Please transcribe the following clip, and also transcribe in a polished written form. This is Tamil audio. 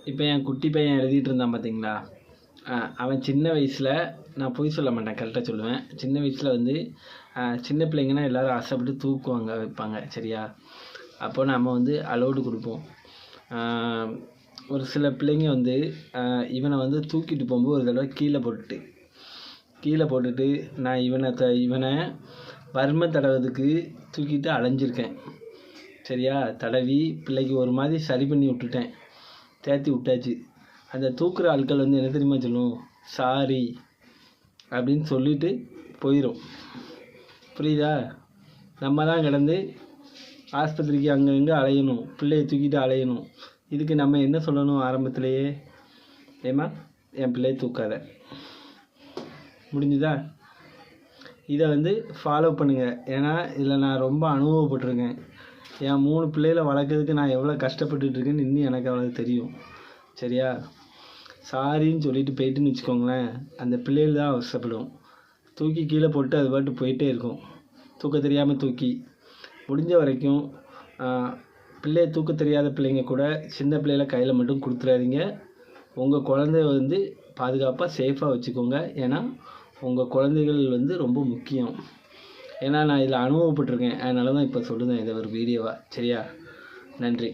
இப்போ என் குட்டி பையன் எழுதிட்டு இருந்தான் பார்த்தீங்களா, அவன் சின்ன வயசில், நான் பொய் சொல்ல மாட்டேன், கரெக்டாக சொல்லுவேன். சின்ன வயசில் வந்து சின்ன பிள்ளைங்கன்னா எல்லோரும் ஆசைப்பட்டு தூக்குவாங்க, வைப்பாங்க, சரியா? அப்போ நம்ம வந்து அலோடு கொடுப்போம். ஒரு சில பிள்ளைங்க வந்து இவனை வந்து தூக்கிட்டு போகும்போது ஒரு தடவை கீழே போட்டுட்டு நான் இவனை வறுமை தடவுறதுக்கு தூக்கிட்டு அலைஞ்சிருக்கேன், சரியா? தடவி பிள்ளைக்கு ஒரு மாதிரி சரி பண்ணி விட்டுட்டேன், தேத்தி விட்டாச்சு. அந்த தூக்குற ஆட்கள் வந்து என்ன தெரியுமா சொல்லும்? சாரி அப்படின்னு சொல்லிட்டு போயிடும். புரியுதா? நம்ம தான் கிடந்து ஆஸ்பத்திரிக்கு அங்கங்கே அலையணும், பிள்ளையை தூக்கிட்டு அலையணும். இதுக்கு நம்ம என்ன சொல்லணும்? ஆரம்பத்திலேயே, ஏம்மா என் பிள்ளையை தூக்காத. முடிஞ்சுதா? இதை வந்து ஃபாலோ பண்ணுங்கள். ஏன்னா இதில் நான் ரொம்ப அனுபவப்பட்டிருக்கேன். என் 3 பிள்ளைகளை வளர்க்குறதுக்கு நான் எவ்வளோ கஷ்டப்பட்டுருக்கேன்னு இன்னும் எனக்கு அவ்வளோ தெரியும், சரியா? சாரின்னு சொல்லிட்டு போயிட்டுன்னு வச்சுக்கோங்களேன், அந்த பிள்ளைகள் தான் அவசரப்படும். தூக்கி கீழே போட்டு அது பாட்டு போயிட்டே இருக்கும், தூக்க தெரியாமல் தூக்கி. முடிஞ்ச வரைக்கும் பிள்ளைய தூக்க தெரியாத பிள்ளைங்க கூட சின்ன பிள்ளைகளை கையில் மட்டும் கொடுத்துடாதீங்க. உங்கள் குழந்தைய வந்து பாதுகாப்பாக சேஃபாக வச்சுக்கோங்க. ஏன்னா உங்கள் குழந்தைகள் வந்து ரொம்ப முக்கியம். ஏன்னா நான் இதில் அனுபவப்பட்டிருக்கேன், அதனால தான் இப்போ சொல்லுறேன் இதை ஒரு வீடியோவாக, சரியா? நன்றி.